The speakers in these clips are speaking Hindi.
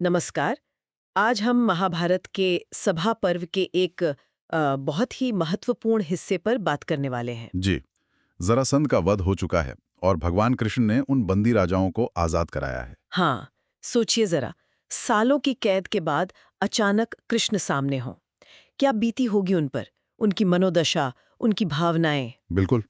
नमस्कार। आज हम महाभारत के सभा पर्व के एक बहुत ही महत्वपूर्ण हिस्से पर बात करने वाले हैं। जी। जरासंध का वध हो चुका है और भगवान कृष्ण ने उन बंदी राजाओं को आजाद कराया है। हाँ, सोचिए जरा, सालों की कैद के बाद अचानक कृष्ण सामने हों। क्या बीती होगी उन पर, उनकी मनोदशा, उनकी भावनाएं। बिल्कुल।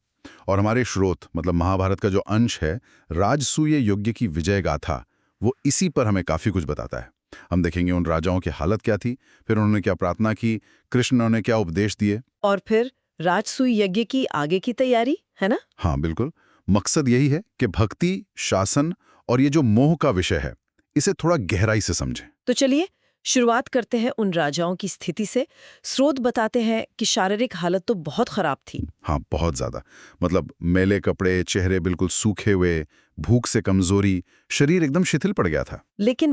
और हमारे स्रोत मतलब महाभारत का जो अंश है, राजसूय यज्ञ की विजय गाथा, वो इसी पर हमें काफी कुछ बताता है। हम देखेंगे उन राजाओं की हालत क्या थी, फिर उन्होंने क्या प्रार्थना की, कृष्ण ने उन्हें क्या उपदेश दिए। और फिर राजसूय यज्ञ की आगे की तैयारी, है ना? हाँ बिल्कुल। मकसद यही है कि भक्ति, शासन और ये जो मोह का विषय है, इसे थोड़ा गहराई से समझें। तो चलिए शुरुआत करते हैं उन राजाओं की स्थिति से। स्रोत बताते हैं कि शारीरिक हालत तो बहुत खराब थी। हाँ, बहुत ज्यादा। मतलब मैले कपड़े, चेहरे बिल्कुल सूखे हुए, भूख से कमजोरी, शरीर एकदम शिथिल पड़ गया था। लेकिन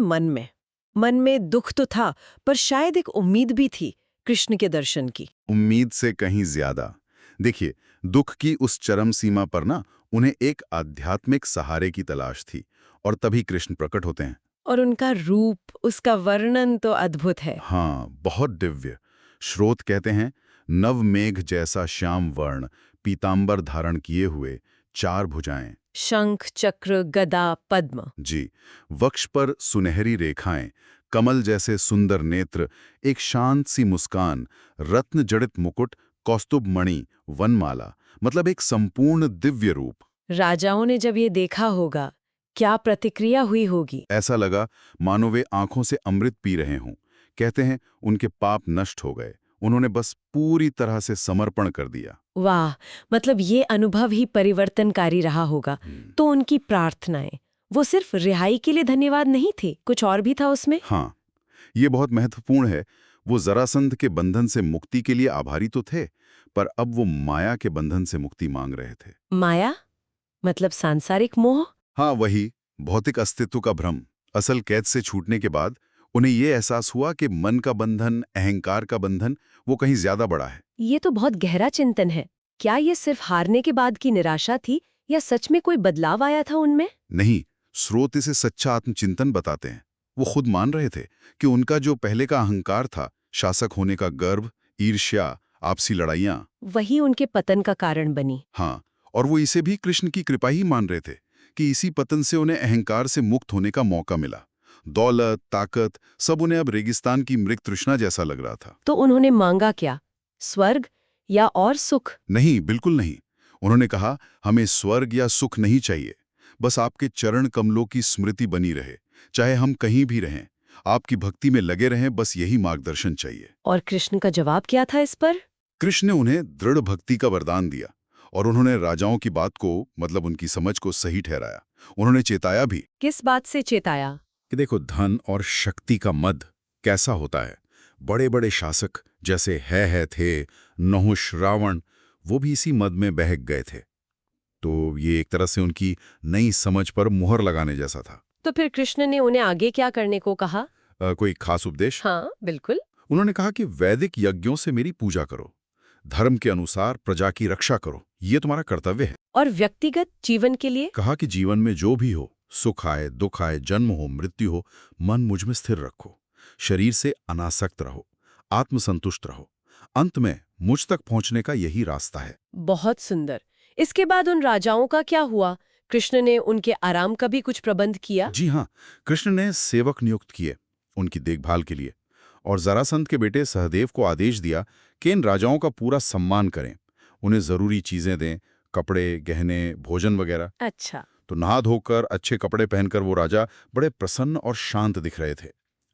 मन में दुख तो था, पर शायद एक उम्मीद भी थी कृष्ण के दर्शन की। उम्मीद से कहीं ज्यादा। देखिए, दुख की उस चरम सीमा पर ना उन्हें एक आध्यात्मिक सहारे की तलाश थी, और तभी कृष्ण प्रकट होते हैं। और उनका रूप, उसका वर्णन तो अद्भुत है। हाँ, बहुत दिव्य। स्रोत कहते हैं, नव मेघ जैसा श्याम वर्ण, पीतांबर धारण किए हुए, चार भुजाएं। शंख, चक्र, गदा, पद्म। जी। वक्ष पर सुनहरी रेखाएं, कमल जैसे सुंदर नेत्र, एक शांत सी मुस्कान, रत्न जड़ित मुकुट, कौस्तुभ मणि, वनमाला, मतलब एक संपूर्ण दिव्य रूप। राजाओं ने जब ये देखा होगा, क्या प्रतिक्रिया हुई होगी। ऐसा लगा मानो वे आंखों से अमृत पी रहे हों। कहते हैं उनके पाप नष्ट हो गए, उन्होंने बस पूरी तरह से समर्पण कर दिया। वाह, मतलब ये अनुभव ही परिवर्तनकारी रहा होगा। तो उनकी प्रार्थनाएं, वो सिर्फ रिहाई के लिए धन्यवाद नहीं थे, कुछ और भी था उसमें। हाँ, ये बहुत महत्वपूर्ण है। वो जरासंध के बंधन से मुक्ति के लिए आभारी तो थे, पर अब वो माया के बंधन से मुक्ति मांग रहे थे। माया मतलब सांसारिक मोह। हाँ, वही भौतिक अस्तित्व का भ्रम। असल कैद से छूटने के बाद उन्हें ये एहसास हुआ कि मन का बंधन, अहंकार का बंधन, वो कहीं ज्यादा बड़ा है। ये तो बहुत गहरा चिंतन है। क्या ये सिर्फ हारने के बाद की निराशा थी, या सच में कोई बदलाव आया था उनमें? नहीं, स्रोत इसे सच्चा आत्मचिंतन बताते हैं। वो खुद मान रहे थे कि उनका जो पहले का अहंकार था, शासक होने का गर्व, ईर्ष्या, आपसी लड़ाइयां, वही उनके पतन का कारण बनी। हाँ, और वो इसे भी कृष्ण की कृपा ही मान रहे थे कि इसी पतन से उन्हें अहंकार से मुक्त होने का मौका मिला। दौलत, ताकत, सब उन्हें अब रेगिस्तान की मृग तृष्णा जैसा लग रहा था। तो उन्होंने मांगा क्या? स्वर्ग या और सुख? नहीं, बिल्कुल नहीं। उन्होंने कहा, हमें स्वर्ग या सुख नहीं चाहिए, बस आपके चरण कमलों की स्मृति बनी रहे, चाहे हम कहीं भी रहें, आपकी भक्ति में लगे रहें, बस यही मार्गदर्शन चाहिए। और कृष्ण का जवाब क्या था इस पर? कृष्ण ने उन्हें दृढ़ भक्ति का वरदान दिया, और उन्होंने राजाओं की बात को मतलब उनकी समझ को सही ठहराया। उन्होंने चेताया भी किस बात से चेताया? कि देखो, धन और शक्ति का मद कैसा होता है। बड़े बड़े शासक जैसे है थे, नहुष, रावण, वो भी इसी मद में बहक गए थे। तो ये एक तरह से उनकी नई समझ पर मुहर लगाने जैसा था। तो फिर कृष्ण ने उन्हें आगे क्या करने को कहा? कोई खास उपदेश? हाँ, बिल्कुल। उन्होंने कहा कि वैदिक यज्ञों से मेरी पूजा करो, धर्म के अनुसार प्रजा की रक्षा करो, ये तुम्हारा कर्तव्य है। और व्यक्तिगत जीवन के लिए? कहा कि जीवन में जो भी हो, सुख आए, दुख आए, जन्म हो, मृत्यु हो, मन मुझ में स्थिर रखो, शरीर से अनासक्त रहो, आत्मसंतुष्ट रहो। अंत में मुझ तक पहुंचने का यही रास्ता है। बहुत सुंदर। इसके बाद उन राजाओं का क्या हुआ? कृष्ण ने उनके आराम का भी कुछ प्रबंध किया? जी हाँ, कृष्ण ने सेवक नियुक्त किए उनकी देखभाल के लिए, और जरासंध के बेटे सहदेव को आदेश दिया कि इन राजाओं का पूरा सम्मान करें, उन्हें जरूरी चीजें दें, कपड़े, गहने, भोजन वगैरह। अच्छा। तो नहा धोकर, अच्छे कपड़े पहनकर वो राजा बड़े प्रसन्न और शांत दिख रहे थे।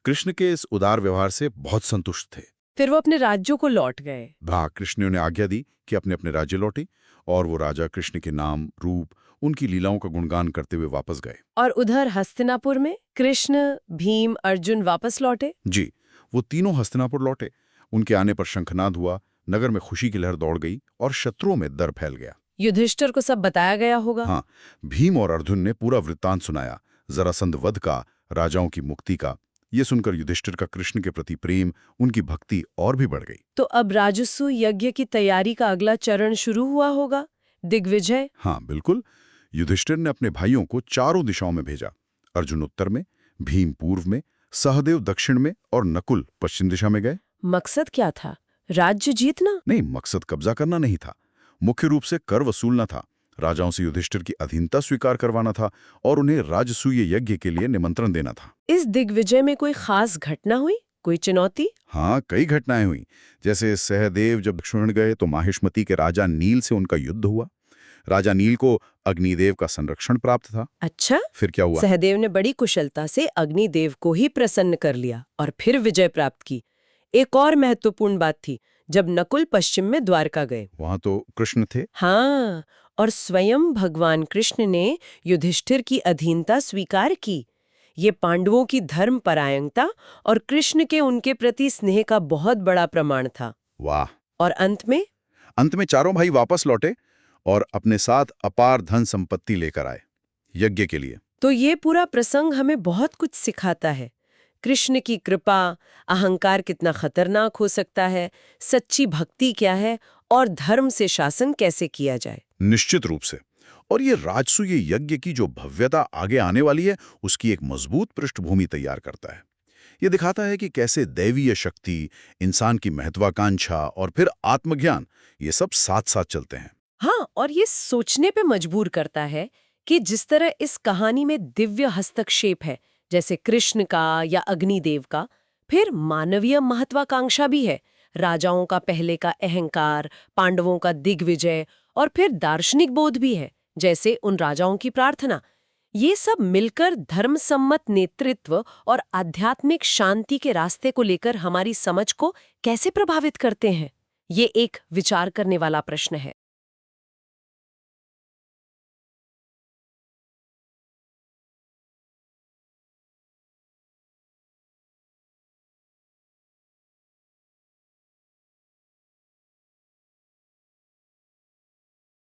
कृष्ण के इस उदार व्यवहार से बहुत संतुष्ट थे। फिर वो अपने राज्यों को लौट गए। भा कृष्ण ने उन्हें आज्ञा दी कि अपने अपने राज्य लौटे, और वो राजा कृष्ण के नाम, रूप, उनकी लीलाओं का गुणगान करते हुए वापस गए। और उधर हस्तिनापुर में कृष्ण, भीम, अर्जुन वापस लौटे। जी, वो तीनों हस्तिनापुर लौटे। उनके आने पर शंखनाद हुआ, नगर में खुशी की लहर दौड़ गई और शत्रुओं में डर फैल गया। युधिष्ठिर को सब बताया गया होगा। हाँ, भीम और अर्जुन ने पूरा वृत्तांत सुनाया, जरासंध वध का, राजाओं की मुक्ति का। ये सुनकर युधिष्ठिर का कृष्ण के प्रति प्रेम, उनकी भक्ति और भी बढ़ गई। तो अब राजस्व यज्ञ की तैयारी का अगला चरण शुरू हुआ होगा, दिग्विजय। हाँ बिल्कुल। युधिष्ठिर ने अपने भाइयों को चारों दिशाओं में भेजा, अर्जुन उत्तर में, भीम पूर्व में, सहदेव दक्षिण में और नकुल पश्चिम दिशा में गए। मकसद क्या था? राज्य जीतना? नहीं, मकसद कब्जा करना नहीं था। मुख्य रूप से कर वसूलना था, राजाओं से युधिष्ठिर की अधीनता स्वीकार करवाना था और उन्हें राजसूय यज्ञ के लिए निमंत्रण देना था। इस दिग्विजय में कोई खास घटना हुई? कोई चुनौती? हाँ, कई घटनाएं हुई। जैसे सहदेव जब दक्षिण गए तो माहिष्मति के राजा नील से उनका युद्ध हुआ। राजा नील को अग्निदेव का संरक्षण प्राप्त था। अच्छा, फिर क्या हुआ? सहदेव ने बड़ी कुशलता से अग्निदेव को ही प्रसन्न कर लिया और फिर विजय प्राप्त की। एक और महत्वपूर्ण बात थी, जब नकुल पश्चिम में द्वारका गए। वहां तो कृष्ण थे। हाँ, और स्वयं भगवान कृष्ण ने युधिष्ठिर की अधीनता स्वीकार की। ये पांडवों की धर्मपरायणता और कृष्ण के उनके प्रति स्नेह का बहुत बड़ा प्रमाण था। वाह। और अंत में चारों भाई वापस लौटे और अपने साथ अपार धन संपत्ति लेकर आए यज्ञ के लिए। तो ये पूरा प्रसंग हमें बहुत कुछ सिखाता है। कृष्ण की कृपा, अहंकार कितना खतरनाक हो सकता है, सच्ची भक्ति क्या है और धर्म से शासन कैसे किया जाए। निश्चित रूप से। और ये राजसूय यज्ञ की जो भव्यता आगे आने वाली है, उसकी एक मजबूत पृष्ठभूमि तैयार करता है। ये दिखाता है कि कैसे दैवीय शक्ति, इंसान की महत्वाकांक्षा और फिर आत्मज्ञान, ये सब साथ साथ चलते हैं। हाँ, और ये सोचने पे मजबूर करता है कि जिस तरह इस कहानी में दिव्य हस्तक्षेप है, जैसे कृष्ण का या अग्निदेव का, फिर मानवीय महत्वाकांक्षा भी है। राजाओं का पहले का अहंकार, पांडवों का दिग्विजय और फिर दार्शनिक बोध भी है, जैसे उन राजाओं की प्रार्थना। ये सब मिलकर धर्मसम्मत नेतृत्व और आध्यात्मिक शांति के रास्ते को लेकर हमारी समझ को कैसे प्रभावित करते हैं? ये एक विचार करने वाला प्रश्न है।